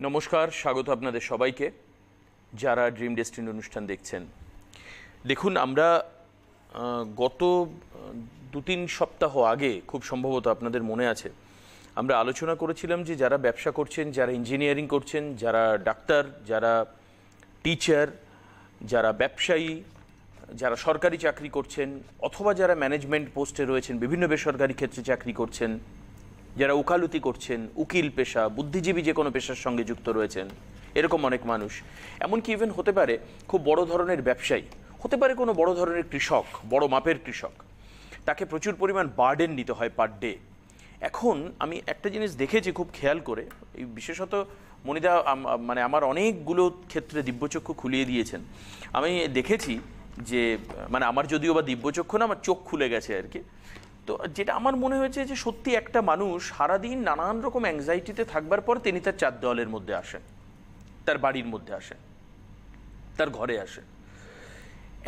নমস্কার, স্বাগত আপনাদের সবাইকে যারা ড্রিম ডেস্টিনি অনুষ্ঠান দেখছেন। দেখুন, আমরা গত 2-3 সপ্তাহ আগে খুব সম্ভবত আপনাদের মনে আছে আমরা আলোচনা করেছিলাম যে যারা ব্যবসা করছেন, যারা ইঞ্জিনিয়ারিং করছেন, যারা ডাক্তার, যারা টিচার, যারা ব্যবসায়ী, যারা সরকারি চাকরি করছেন অথবা যারা ম্যানেজমেন্ট পোস্টে রয়েছেন, বিভিন্ন বেসরকারি ক্ষেত্রে চাকরি করছেন, যারা উকালতি করছেন, উকিল পেশা, বুদ্ধিজীবী যে কোনো পেশার সঙ্গে যুক্ত রয়েছেন, এরকম অনেক মানুষ, এমনকি ইভেন হতে পারে খুব বড় ধরনের ব্যবসায়ী, হতে পারে কোনো বড় ধরনের কৃষক, বড় মাপের কৃষক, তাকে প্রচুর পরিমাণ বার্ডেন নিতে হয় পার ডে। এখন আমি একটা জিনিস দেখেছি খুব খেয়াল করে, এই বিশেষত মনিদা মানে আমার অনেকগুলো ক্ষেত্রে দিব্যচক্ষু খুলিয়ে দিয়েছেন। আমি দেখেছি যে মানে আমার যদিও বা দিব্যচক্ষু না, আমার চোখ খুলে গেছে আর কি। তো যেটা আমার মনে হয়েছে যে সত্যি একটা মানুষ সারাদিন নানান রকম অ্যাংজাইটিতে থাকবার পর তিনি তার চার দেওয়ালের মধ্যে আসেন, তার বাড়ির মধ্যে আসেন, তার ঘরে আসেন।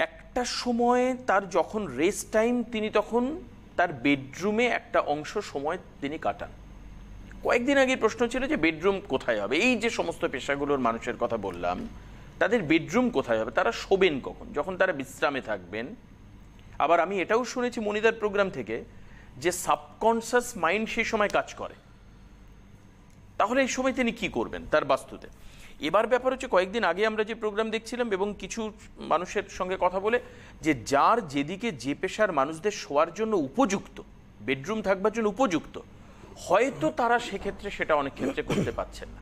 একটা সময় তার যখন রেস্ট টাইম, তিনি তখন তার বেডরুমে একটা অংশ সময় তিনি কাটান। কয়েকদিন আগের প্রশ্ন ছিল যে বেডরুম কোথায় হবে। এই যে সমস্ত পেশাগুলোর মানুষের কথা বললাম, তাদের বেডরুম কোথায় হবে, তারা শোবেন কখন, যখন তারা বিশ্রামে থাকবেন। আবার আমি এটাও শুনেছি মনিদার প্রোগ্রাম থেকে যে সাবকনসিয়াস মাইন্ড সেই সময় কাজ করে। তাহলে এই সময় তিনি কি করবেন তার বাস্তুতে। এবার ব্যাপার হচ্ছে, কয়েকদিন আগে আমরা যে প্রোগ্রাম দেখছিলাম এবং কিছু মানুষের সঙ্গে কথা বলে, যে যার যেদিকে যে পেশার মানুষদের শোয়ার জন্য উপযুক্ত, বেডরুম থাকবার জন্য উপযুক্ত, হয়তো তারা সেক্ষেত্রে সেটা অনেক ক্ষেত্রে করতে পারছেন না।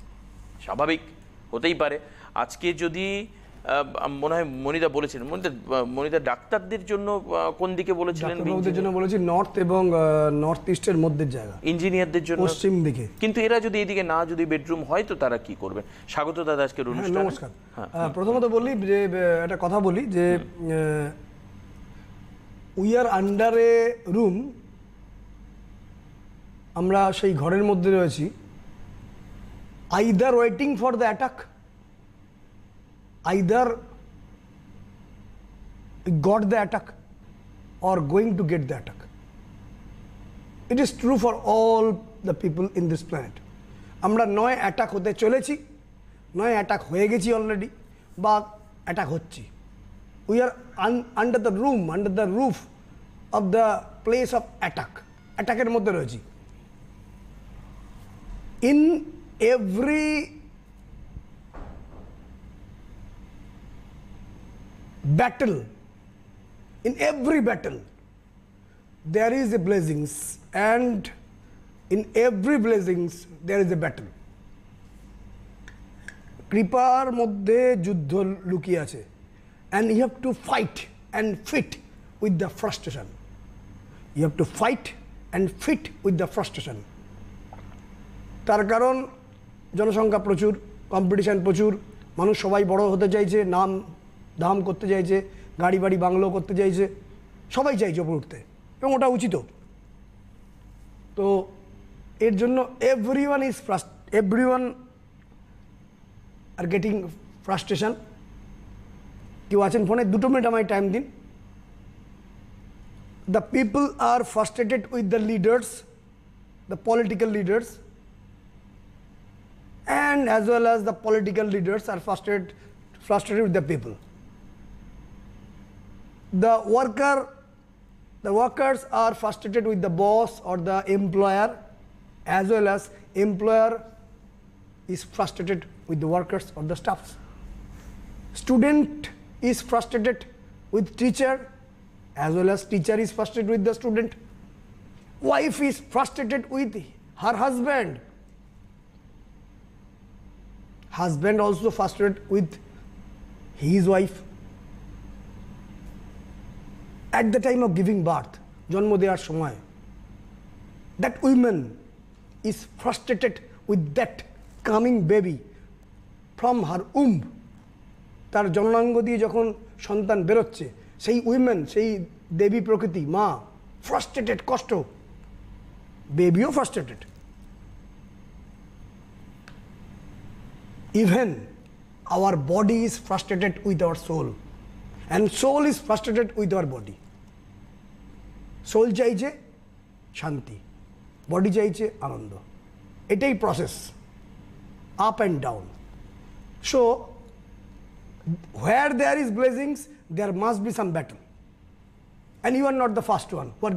স্বাভাবিক, হতেই পারে। আজকে যদি মনে হয় মনিদা বলেছেন, মনিদা ডাক্তারদের জন্য কোন দিকে বলেছিলেন? ডাক্তারদের জন্য বলেছি নর্থ এবং নর্থ ইস্টের মধ্যে জায়গা, ইঞ্জিনিয়ারদের জন্য পশ্চিম দিকে। কিন্তু এরা যদি এদিকে না, যদি বেডরুম হয় তো তারা কি করবেন? স্বাগত দাদা আজকের অনুষ্ঠানে। নমস্কার। প্রথমত বলি যে একটা কথা বলি যে we are under A room, আমরা সেই ঘরের মধ্যে রয়েছি, either waiting for the attack, either got the attack or going to get the attack. It is true for all the people in this planet. আমরা নয় অ্যাটাক হতে চলেছি, নয় অ্যাটাক হয়ে গেছি অলরেডি, বা অ্যাটাক হচ্ছি। We are under the room, under the roof of the place of attack, অ্যাটাকের মধ্যে রয়েছি। In every battle, in every battle there is a blessings, and in every blessings there is a battle. কৃপার মধ্যে যুদ্ধ লুকিয়ে আছে, and you have to fight and fit with the frustration. You have to fight and fit with the frustration. তার কারণ জনসংখ্যা প্রচুর, competition প্রচুর, মানুষ সবাই বড় হতে চাইছে, নাম দাম করতে চাইছে, গাড়ি বাড়ি বাংলো করতে চাইছে, সবাই চাইছে ওপর উঠতে, এবং ওটা উচিত। তো এর জন্য এভরিওয়ান আর গেটিং ফ্রাস্ট্রেশন। কেউ আছেন ফোনে? 2 মিনিট আমায় টাইম দিন। The people are frustrated with the leaders, the political leaders, and as well as the political leaders are frustrated with the people. The workers are frustrated with the boss or the employer, as well as employer is frustrated with the workers or the staffs. Student is frustrated with teacher, as well as teacher is frustrated with the student. Wife is frustrated with her husband. Husband also frustrated with his wife. At the time of giving birth, জন্ম দেওয়ার সময়, that woman is frustrated with that coming baby from her womb. তার জননাঙ্গ দিয়ে যখন সন্তান বেরোচ্ছে, সেই women, সেই দেবী প্রকৃতি মা ফ্রাস্ট্রেটেড, কষ্ট, বেবিও frustrated. Even our body is frustrated with our soul, and soul is frustrated with our body. Soul চাইছে শান্তি, বডি চাইছে আনন্দ। এটাই process. up and down. So where there is blessings, there must be some battle. And you are not the first one who are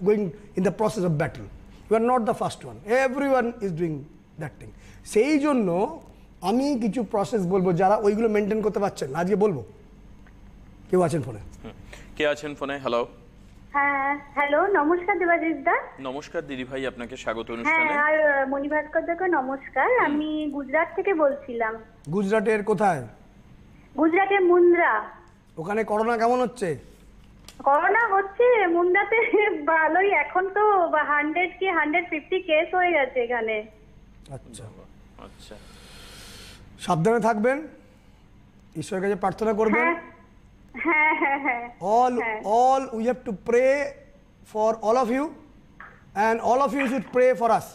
going in the process of battle. You are not the first one. Everyone is doing that thing. সেই জন্য আমি কিছু process বলবো যারা ওইগুলো maintain করতে পারছেন আজকে বলবো। কেউ আছেন ফোনে? কে আছেন ফোনে? হ্যালো। হ্যাঁ, হ্যালো, নমস্কার দেবাশিস দা। নমস্কার দিদি ভাই, আপনাকে স্বাগত হ্যাঁ, অনুষ্ঠানে। আর মণিভাস্কর দাকে নমস্কার। আমি গুজরাট থেকে বলছিলাম। গুজরাটের কোথায়? গুজরাটের মুন্দ্রা। ওখানে করোনা কেমন হচ্ছে? করোনা হচ্ছে মুন্দ্রাতে ভালোই, এখন তো 100 কি 150 কেস হয়ে গেছে এখানে। আচ্ছা আচ্ছা, সাবধানে থাকবেন, ঈশ্বরের কাছে প্রার্থনা করবেন। হ্যাঁ হ্যাঁ হ্যাঁ, all we have to pray for all of you and all of you should pray for us.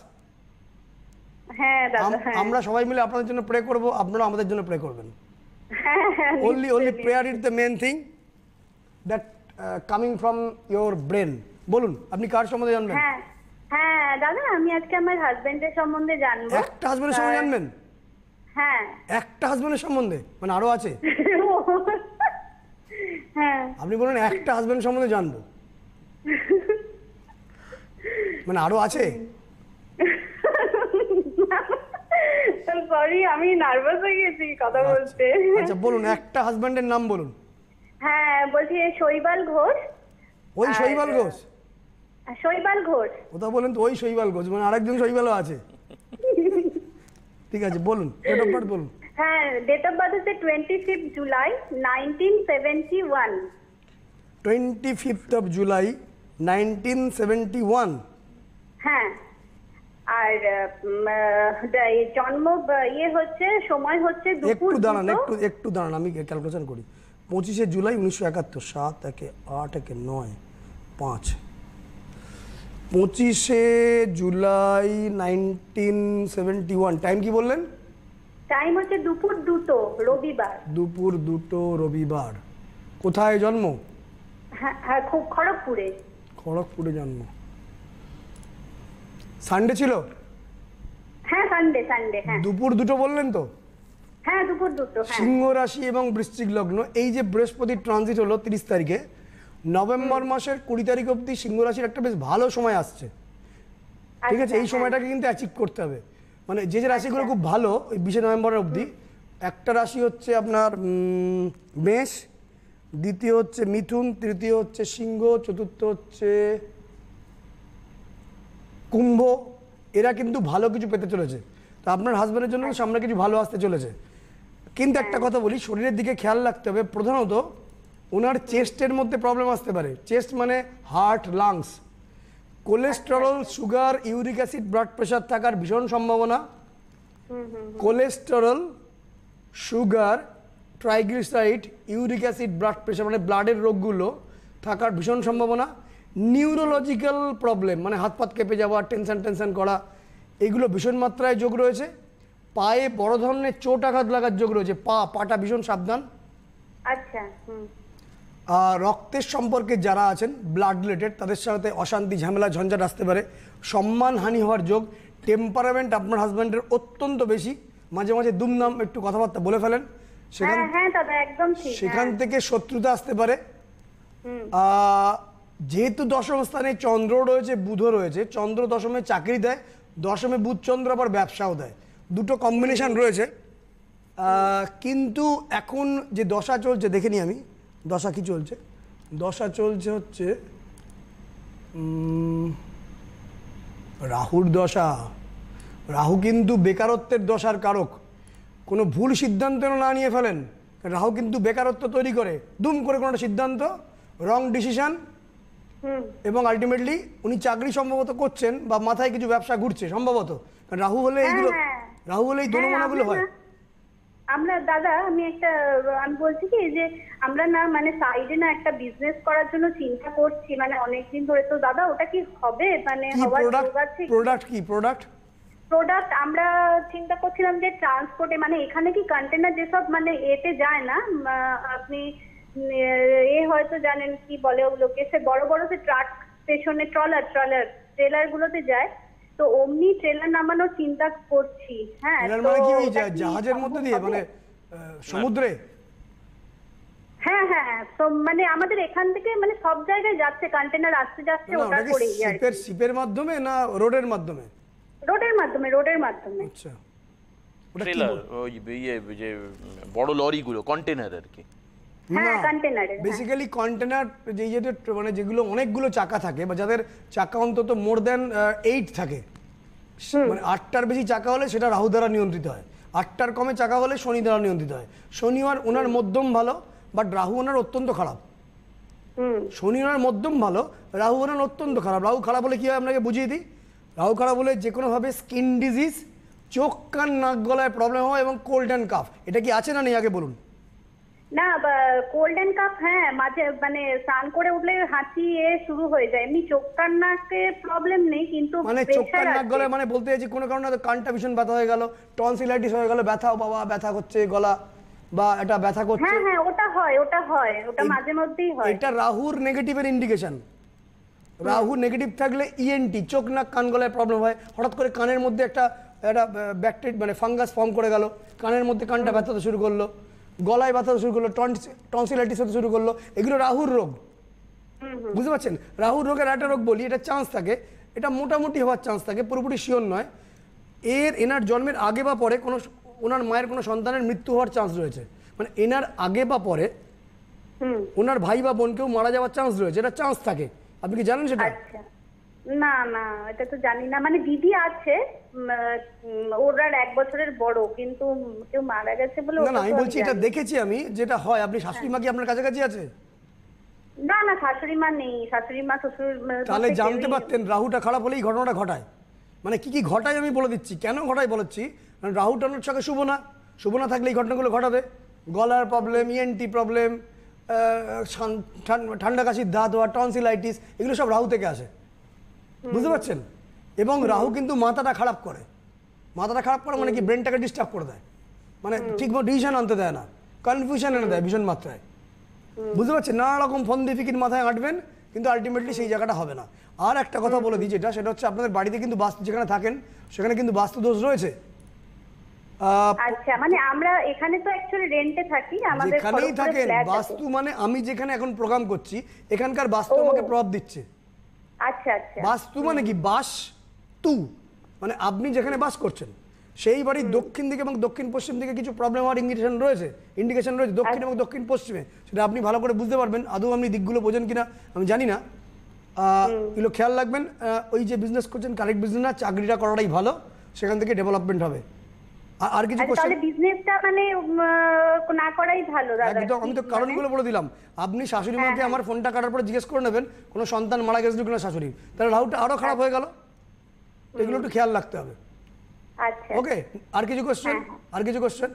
হ্যাঁ দাদা, হ্যাঁ আমরা সবাই মিলে আপনাদের জন্য প্রে করব, আপনারা আমাদের জন্য প্রে করবেন। হ্যাঁ, only prayer is the main thing that coming from your brain. বলুন আপনি কার সম্বন্ধে জানবেন? হ্যাঁ হ্যাঁ দাদা, আমি আজকে আমার হাজবেন্ডের সম্বন্ধে জানবো। একটা হাজবেন্ডের সম্বন্ধে জানবেন? হ্যাঁ। একটা হাজবেন্ডের সম্বন্ধে, মানে আরো আছে? হ্যাঁ, আপনি বলুন একটা হাজবেন্ড সম্বন্ধে জানবো, মানে আরো আছে? সরি, আমি নার্ভাস হয়ে গেছি কথা বলতে। আচ্ছা বলুন, একটা হাজবেন্ডের নাম বলুন। হ্যাঁ বলছি, শৈবাল ঘোষ। ওই শৈবাল ঘোষ? শৈবাল ঘোষ। ওটা বলেন তো, ওই শৈবাল ঘোষ মানে আরেকজন শৈবালও আছে? ঠিক আছে বলুন, ডেট অফ বার্থ বলুন। হ্যাঁ, ডেট অফ বার্থ হচ্ছে 25 জুলাই 1971। 25 জুলাই 1971। হ্যাঁ, আর জন্ম ইয়ে হচ্ছে, সময় হচ্ছে দুপুর। একটু দাঁড়ান আমি ক্যালকুলেশন করি। 25 জুলাই 1971, 7 1 8 1 9 5। 25 জুলাই 1971। টাইম কি বললেন? টাইম হচ্ছে দুপুর 2 রবিবার। দুপুর 2 রবিবার। কোথায় জন্ম? হ্যাঁ, খুব খড়গপুরে। খড়গপুরে জন্ম। সানডে ছিল? হ্যাঁ সানডে। হ্যাঁ দুপুর 2 বললেন তো? হ্যাঁ, দুপুর 2। হ্যাঁ, সিংহ রাশি এবং বৃশ্চিক লগ্ন। এই যে বৃহস্পতির ট্রানজিট হলো 30 তারিখে, নভেম্বর মাসের 20 তারিখ অবধি সিংহ রাশির একটা বেশ ভালো সময় আসছে। ঠিক আছে, এই সময়টাকে কিন্তু অ্যাচিভ করতে হবে। মানে যে রাশিগুলো খুব ভালো ওই 20 নভেম্বরের অবধি, একটা রাশি হচ্ছে আপনার মেষ, দ্বিতীয় হচ্ছে মিথুন, তৃতীয় হচ্ছে সিংহ, চতুর্থ হচ্ছে কুম্ভ। এরা কিন্তু ভালো কিছু পেতে চলেছে। তো আপনার হাজব্যান্ডের জন্য সামনে কিছু ভালো আসতে চলেছে। কিন্তু একটা কথা বলি, শরীরের দিকে খেয়াল রাখতে হবে। প্রধানত ওনার চেস্টের মধ্যে প্রবলেম আসতে পারে। চেস্ট মানে heart, lungs. Cholesterol, sugar, uric acid, blood pressure থাকার ভীষণ সম্ভাবনা। Cholesterol, sugar, triglyceride, uric acid, blood pressure মানে ব্লাডের রোগগুলো থাকার ভীষণ সম্ভাবনা। নিউরোলজিক্যাল প্রবলেম মানে হাত পাত কেঁপে যাওয়া, টেনশন করা, এগুলো ভীষণ মাত্রায় যোগ রয়েছে। পায়ে বড় ধরনের চোট আঘাত লাগার যোগ রয়েছে। পাটা ভীষণ সাবধান। আচ্ছা। আর রক্তের সম্পর্কে যারা আছেন, ব্লাড রিলেটেড, তাদের সাথে অশান্তি, ঝামেলা, ঝঞ্ঝাট আসতে পারে। সম্মানহানি হওয়ার যোগ। টেম্পারামেন্ট আপনার হাজব্যান্ডের অত্যন্ত বেশি, মাঝে মাঝে দুমদাম একটু কথাবার্তা বলে ফেলেন। সেখান থেকে শত্রুতা আসতে পারে। যেহেতু দশম স্থানে চন্দ্র রয়েছে, বুধ রয়েছে, চন্দ্র দশমে চাকরি দেয়, দশমে বুধ চন্দ্র আবার ব্যবসাও দেয়, দুটো কম্বিনেশন রয়েছে। কিন্তু এখন যে দশা চলছে দেখে নিই আমি, দশা কি চলছে? দশা চলছে হচ্ছে রাহুর দশা। রাহু কিন্তু বেকারত্বের দশার কারক। কোনো ভুল সিদ্ধান্ত না নিয়ে ফেলেন, রাহু কিন্তু বেকারত্ব তৈরি করে। দুম করে কোনো সিদ্ধান্ত, রং ডিসিশন, এবং আলটিমেটলি উনি চাকরি সম্ভবত করছেন বা মাথায় কিছু ব্যবসা ঘুরছে সম্ভবত। রাহু হলে এইগুলো, রাহু হলে এই দোলমানাগুলো হয়। আমরা দাদা, আমি বলছি কি যে আমরা না মানে সাইডে না একটা বিজনেস করার জন্য চিন্তা করছি, মানে অনেকদিন ধরে। তো দাদা ওটা কি হবে? মানে প্রোডাক্ট আমরা চিন্তা করছিলাম যে ট্রান্সপোর্টে, মানে এখানে কি কন্টেনার যেসব মানে এতে যায় না, আপনি হয়তো জানেন কি বলে ওগুলোকে, সে বড় বড় যে ট্রাক স্টেশনে ট্রেলার গুলোতে যায়, তো অমনি ট্রেলার নামানোর চিন্তা করছি। হ্যাঁ, ট্রেলার তো মানে কি ওই ওটা কি জাহাজের মধ্যে দিয়ে, সম্ভব মানে হবে? সমুদ্রে? হ্যাঁ হ্যাঁ হ্যাঁ, তো মানে আমাদের এখান থেকে মানে সব জায়গায় যাচ্ছে, কন্টেনার আসতে যাচ্ছে না, ওটা ওটা কি করেই আর শিপের কি। শিপের মাধ্যমে না রোডের মাধ্যমে? রোডের মাধ্যমে, রোডের মাধ্যমে। আচ্ছা, ওটা কি ট্রেলার ওই ইয়ে যে বড় লরিগুলো, কন্টেনার আর কি। হ্যাঁ, কন্টেনারে। বেসিক্যালি কন্টেনার মানে যেগুলো অনেকগুলো চাকা থাকে, বা যাদের চাকা অন্তত মোর দেন 8 থাকে, মানে 8টার বেশি চাকা হলে সেটা রাহু দ্বারা নিয়ন্ত্রিত হয়, 8টার কমে চাকা হলে শনি দ্বারা নিয়ন্ত্রিত হয়। শনি ওনার মধ্যম ভালো, বাট রাহু ওনার অত্যন্ত খারাপ। শনি ওনার মধ্যম ভালো, রাহু ওনার অত্যন্ত খারাপ। রাহু খারাপ হলে কি হয় আপনাকে বুঝিয়ে দিই। রাহু খারাপ হলে যে কোনোভাবে স্কিন ডিজিজ, চোখ কান নাক গলায় প্রবলেম হয়, এবং কোল্ড অ্যান্ড কাফ। এটা কি আছে না নেই আগে বলুন? না, কোল্ড অ্যান্ড কাফ, হ্যাঁ, মাঝে মানে স্নান করে উঠলে হাঁচি শুরু হয়ে যায়। এমনি চোখ কান নাকে প্রবলেম নেই, কিন্তু মানে চোখ কান নাক গলায় মানে বলতে চাইছি কোনো কারণে কানটা ভীষণ ব্যথা হয়ে গেল, টনসিলাইটিস হয়ে গেল, ব্যথা, বাবা ব্যথা করছে গলা, বা এটা ব্যথা করছে। হ্যাঁ হ্যাঁ, ওটা হয়, ওটা মাঝে মধ্যেই হয়। এটা রাহুর নেগেটিভের ইন্ডিকেশন। রাহু নেগেটিভ থাকলে ইএনটি, চোখ নাক কান গলায় প্রবলেম হয়। হঠাৎ করে কানের মধ্যে একটা ব্যাকটেরিয়া মানে ফাঙ্গাস ফর্ম করে গেল, কানের মধ্যে কানটা ব্যথাতে শুরু করলো, গলায় ব্যথাতে শুরু করলো, টনসিলাইটিস হতে শুরু করলো। এগুলো রাহুর রোগ, বুঝতে পারছেন? রাহুর রোগের একটা রোগ বলি, এটা চান্স থাকে, এটা মোটামুটি হওয়ার চান্স থাকে, পুরোপুরি শিওর নয়। এনার জন্মের আগে বা পরে ওনার মায়ের কোনো সন্তানের মৃত্যু হওয়ার চান্স রয়েছে, মানে এনার আগে বা পরে ওনার ভাই বা বোন কেউ মারা যাওয়ার চান্স রয়েছে, এটা চান্স থাকে। আপনি কি জানেন সেটা? আচ্ছা, না না, এটা তো জানি না। মানে দিদি আছে, ওরা 1 বছরের বড়, কিন্তু কেউ মারা গেছে বলে। না না, আমি বলছি এটা দেখেছি আমি, যেটা হয়। আপনি শাশুড়ি মা কি আপনার কাছাকাছি আছে? না না, শাশুড়ি মা নেই, শাশুড়ি মা শ্বশুর। তাহলে জানতে পারতেন রাহুটা খারাপ হলেই ঘটনাটা ঘটায়। মানে কি কি ঘটায় আমি বলে দিচ্ছি, কেন ঘটায় বলেছি। কারণ রাহু টানোর ছকে শুভ না, শুভ না থাকলে এই ঘটনাগুলো ঘটাবে। গলার প্রবলেম, ইএনটি প্রবলেম, ঠান্ডা কাশির ধাত হওয়া, টনসিলাইটিস, এগুলো সব রাহু থেকে আসে, বুঝতে পারছেন? এবং রাহু কিন্তু মাথাটা খারাপ করে। মাথাটা খারাপ করে মানে কি, ব্রেনটাকে ডিস্টার্ব করে দেয়, মানে ঠিকমতো ডিসিশন আনতে দেয় না, কনফিউশন এনে দেয় ভীষণ মাত্রায়, বুঝতে পারছেন? নানা রকম ফন্দি ফিকির মাথায় আঁটবেন, কিন্তু আলটিমেটলি সেই জায়গাটা হবে না। আর একটা কথা বলে দিই, সেটা হচ্ছে আপনাদের বাড়িতে কিন্তু বাস্তু যেখানে থাকেন সেখানে কিন্তু বাস্তু দোষ রয়েছে। আচ্ছা, মানে আমরা এখানে তো অ্যাকচুয়ালি রেন্টে থাকি, আমাদের যেখানেই থাকেন বাস্তু, মানে আমি যেখানে এখন প্রোগ্রাম করছি এখানকার বাস্তু আমাকে প্রভাব দিচ্ছে। আচ্ছা আচ্ছা, বাস্তু মানে কি, বাস তু মানে আপনি যেখানে বাস করছেন সেই বাড়ির দক্ষিণ দিকে এবং দক্ষিণ পশ্চিম দিকে কিছু প্রবলেম হওয়ার ইন্ডিকেশন রয়েছে দক্ষিণ এবং দক্ষিণ পশ্চিমে। সেটা আপনি ভালো করে বুঝতে পারবেন। আদৌ আপনি দিকগুলো বোঝেন কিনা আমি জানি না, এগুলো খেয়াল রাখবেন। ওই যে বিজনেস করছেন কারেক্ট বিজনেস না, চাকরিটা করাটাই ভালো, সেখান থেকে ডেভেলপমেন্ট হবে। আর কিছু কোশ্চেন? তাহলে বিজনেসটা মানে না করাই ভালো দাদা। একদম, আমি তো কারণগুলো বলে দিলাম। আপনি শাশুড়ি মাকে আমার ফোনটা কাটার পরে জিজ্ঞেস করে নেবেন কোনো সন্তান মারা গেছিল কিনা শাশুড়ি, তাহলে রাহুটা আরো খারাপ হয়ে গেল। এগুলো একটু খেয়াল রাখতে হবে। আচ্ছা, ওকে, আর কিছু কোশ্চেন? আর কিছু কোশ্চেন?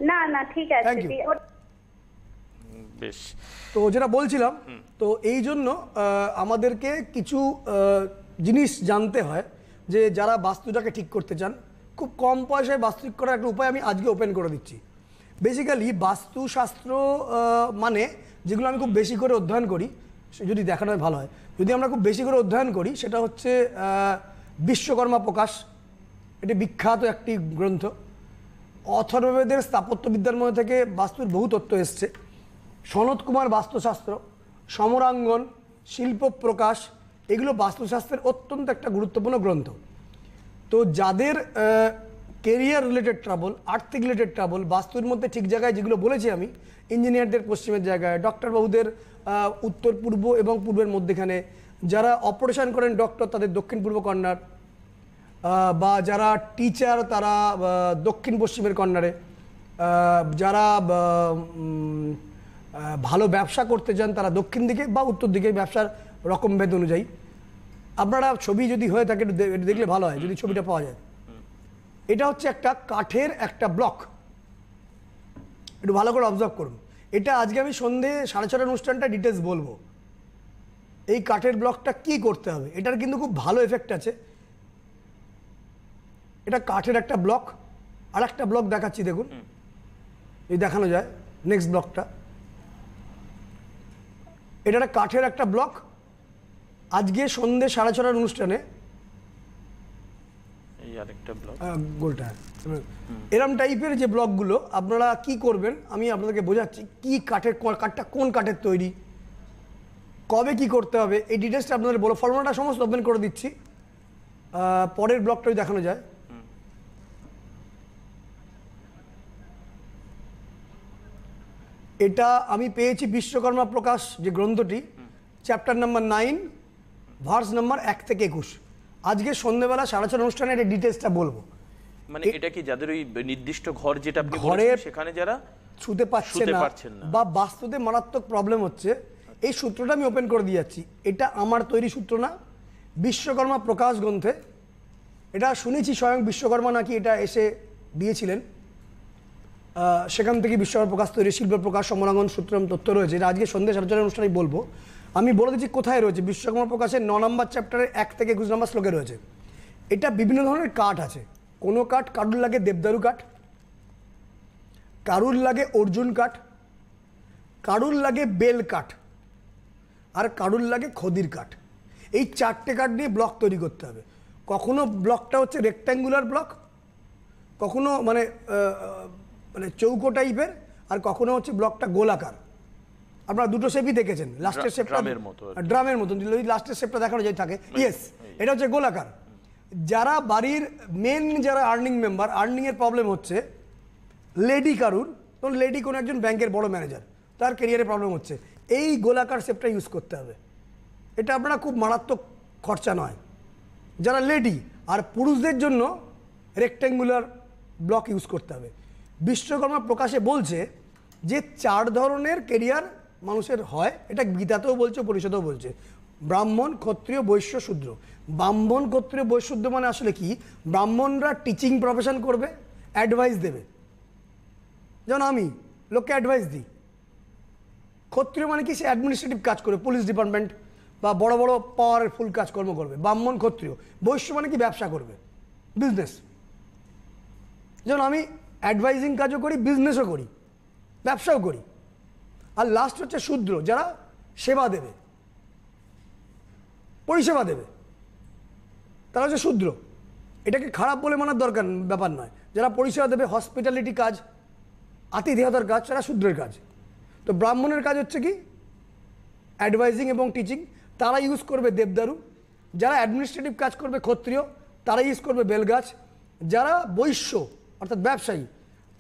না না, ঠিক আছে। Thank you. বেশ, তো যেটা বলছিলাম, তো এই জন্য আমাদেরকে কিছু জিনিস জানতে হয়, যে যারা বাস্তুটাকে ঠিক করতে চান, খুব কম পয়সায় বাস্তু ঠিক করার একটা উপায় আমি আজকে ওপেন করে দিচ্ছি। বেসিক্যালি বাস্তুশাস্ত্র মানে যেগুলো আমি খুব বেশি করে অধ্যয়ন করি, যদি দেখানো হয় ভালো হয়, যদি আমরা খুব বেশি করে অধ্যয়ন করি, সেটা হচ্ছে বিশ্বকর্মা প্রকাশ, এটি বিখ্যাত একটি গ্রন্থ। অথর্ববেদের স্থাপত্যবিদ্যার মধ্যে থেকে বাস্তুর বহু তত্ত্ব এসছে। সনত কুমার বাস্তুশাস্ত্র, সমরাঙ্গন, শিল্প প্রকাশ, এগুলো বাস্তুশাস্ত্রের অত্যন্ত একটা গুরুত্বপূর্ণ গ্রন্থ। তো যাদের কেরিয়ার রিলেটেড ট্রাবল, আর্থিক রিলেটেড ট্রাবল, বাস্তুর মধ্যে ঠিক জায়গায় যেগুলো বলেছি আমি, ইঞ্জিনিয়ারদের পশ্চিমের জায়গায়, ডক্টরবাবুদের উত্তর পূর্ব এবং পূর্বের মধ্যেখানে, যারা অপারেশন করেন ডক্টর তাদের দক্ষিণ পূর্ব কর্নার, বা যারা টিচার তারা দক্ষিণ পশ্চিমের কর্নারে, যারা ভালো ব্যবসা করতে চান তারা দক্ষিণ দিকে বা উত্তর দিকে, ব্যবসার রকম ভেদ অনুযায়ী। আপনারা ছবি যদি হয়ে থাকে একটু দেখলে ভালো হয়, যদি ছবিটা পাওয়া যায়। এটা হচ্ছে একটা কাঠের একটা ব্লক, একটু ভালো করে অবজার্ভ করুন। এটা আজকে আমি সন্ধে 6:30 অনুষ্ঠানটা ডিটেলস বলবো। এই কাঠের ব্লকটা কি করতে হবে, এটার কিন্তু খুব ভালো এফেক্ট আছে। এটা কাঠের একটা ব্লক। আর একটা ব্লক দেখাচ্ছি, দেখুন, এই দেখানো যায় নেক্সট ব্লকটা। এটা একটা কাঠের একটা ব্লক। আজকে সন্ধে 6:30 অনুষ্ঠানে আরেকটা ব্লক গোলটা এরম টাইপের যে ব্লকগুলো আপনারা কি করবেন আমি আপনাদেরকে বোঝাচ্ছি কি কাঠটা কোন কাঠের তৈরি, কবে কি করতে হবে, এই ডিটেলসটা আপনাদের বলো। ফর্মুলাটা সমস্ত ওপেন করে দিচ্ছি, পরের ব্লকটাই দেখানো যায়। এটা আমি পেয়েছি বিশ্বকর্মা প্রকাশ যে গ্রন্থটি, চ্যাপ্টার নাম্বার 9, ভার্স নাম্বার 1 থেকে 21। আজকে সন্ধ্যেবেলা 6:30 অনুষ্ঠানে এটা ডিটেলসটা বলবো। মানে এটা কি যাদের ওই নির্দিষ্ট ঘর যেটা আপনি ঘরে বলেছেন সেখানে যারা ছুতে পারছেন না বা বাস্তুতে মারাত্মক প্রবলেম হচ্ছে, এই সূত্রটা আমি ওপেন করে দিয়ে যাচ্ছি। এটা আমার তৈরি সূত্র না, বিশ্বকর্মা প্রকাশ গ্রন্থে। এটা শুনেছি স্বয়ং বিশ্বকর্মা নাকি এটা এসে দিয়েছিলেন, সেখান থেকে বিশ্বকর্মা প্রকাশ তৈরি, শিল্প প্রকাশ সমরাঙ্গন সূত্রম তথ্য রয়েছে। এটা আজকে সন্ধ্যে 6:30 অনুষ্ঠানে বলবো। আমি বলে দিচ্ছি কোথায় রয়েছে। বিশ্বকর্মা প্রকাশের 9 নম্বর চ্যাপ্টারের 1 থেকে 21 নম্বর শ্লোকে রয়েছে। এটা বিভিন্ন ধরনের কাঠ আছে। কোনো কাঠ, কারুর লাগে দেবদারু কাঠ, কারুর লাগে অর্জুন কাঠ, কারুর লাগে বেল কাঠ, আর কারুর লাগে খদির কাঠ। এই 4টে কাঠ নিয়ে ব্লক তৈরি করতে হবে। কখনো ব্লকটা হচ্ছে রেক্ট্যাঙ্গুলার ব্লক, কখনো মানে চৌকো টাইপের, আর কখনো হচ্ছে ব্লকটা গোলাকার। আপনারা দুটো শেপই দেখেছেন, লাস্টের শেপটা ড্রামের মতন, যদি লাস্টের শেপটা দেখানো যায় থাকে, ইয়েস এটা হচ্ছে গোলাকার। যারা বাড়ির মেন যারা আর্নিং মেম্বার, আর্নিংয়ের প্রবলেম হচ্ছে, লেডি কারুর, তখন লেডি কোনো একজন ব্যাংকের বড় ম্যানেজার, তার ক্যারিয়ারে প্রবলেম হচ্ছে, এই গোলাকার শেপটা ইউজ করতে হবে। এটা আপনারা খুব মারাত্মক খরচা নয় যারা লেডি, আর পুরুষদের জন্য রেক্ট্যাঙ্গুলার ব্লক ইউজ করতে হবে। বিশ্বকর্মা প্রকাশে বলছে যে 4 ধরনের কেরিয়ার মানুষের হয়, এটা গীতাতেও বলছে, পরিষদেও বলছে, ব্রাহ্মণ, ক্ষত্রিয়, বৈশ্য, শূদ্র। ব্রাহ্মণ, ক্ষত্রিয়, বৈশ্য, শূদ্র মানে আসলে কি? ব্রাহ্মণরা টিচিং প্রফেশন করবে, অ্যাডভাইস দেবে, যেমন আমি লোককে অ্যাডভাইস দিই। ক্ষত্রিয় মানে কি? সে অ্যাডমিনিস্ট্রেটিভ কাজ করে, পুলিশ ডিপার্টমেন্ট বা বড় বড় পাওয়ারফুল কাজকর্ম করবে। ব্রাহ্মণ, ক্ষত্রিয়। বৈশ্য মানে কি? ব্যবসা করবে, বিজনেস। যেমন আমি অ্যাডভাইজিং কাজও করি, বিজনেসও করি, ব্যবসাও করি। আর লাস্ট হচ্ছে শূদ্র, যারা সেবা দেবে, পরিষেবা দেবে, তারা হচ্ছে শূদ্র। এটাকে খারাপ বলে মানার দরকার ব্যাপার নয়। যারা পরিষেবা দেবে, হসপিটালিটি কাজ, আতিথেয়তার কাজ, সেটা শূদ্রের কাজ। তো ব্রাহ্মণের কাজ হচ্ছে কি? অ্যাডভাইজিং এবং টিচিং, তারা ইউজ করবে দেবদারু। যারা অ্যাডমিনিস্ট্রেটিভ কাজ করবে ক্ষত্রিয়, তারা ইউজ করবে বেলগাছ। যারা বৈশ্য অর্থাৎ ব্যবসায়ী,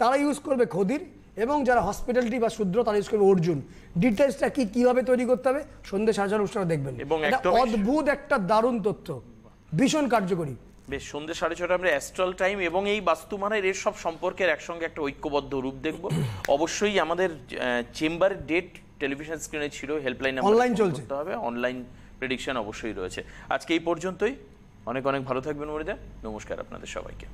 তারা ইউজ করবে খদির। এবং যারা হসপিটালিটি বা শূদ্র, তারা ইউজ করবে অর্জুন। ডিটেলসটা কি কিভাবে তৈরি করতে হবে সন্ধ্যে 6:30 অনুষ্ঠানে দেখবেন। এবং অদ্ভুত একটা দারুণ তথ্য, ভীষণ কার্যকরী। বেশ, সন্ধ্যে 6:30 আমরা অ্যাস্ট্রাল টাইম এবং এই বাস্তুমানের এর সব সম্পর্কের একসঙ্গে একটা ঐক্যবদ্ধ রূপ দেখব। অবশ্যই আমাদের চেম্বারের ডেট টেলিভিশন স্ক্রিনে ছিল, হেল্পলাইন নাম্বার অনলাইন চলছে হবে, অনলাইন প্রেডিকশন অবশ্যই রয়েছে। আজকে এই পর্যন্তই। অনেক অনেক ভালো থাকবেন মরিদা। নমস্কার আপনাদের সবাইকে।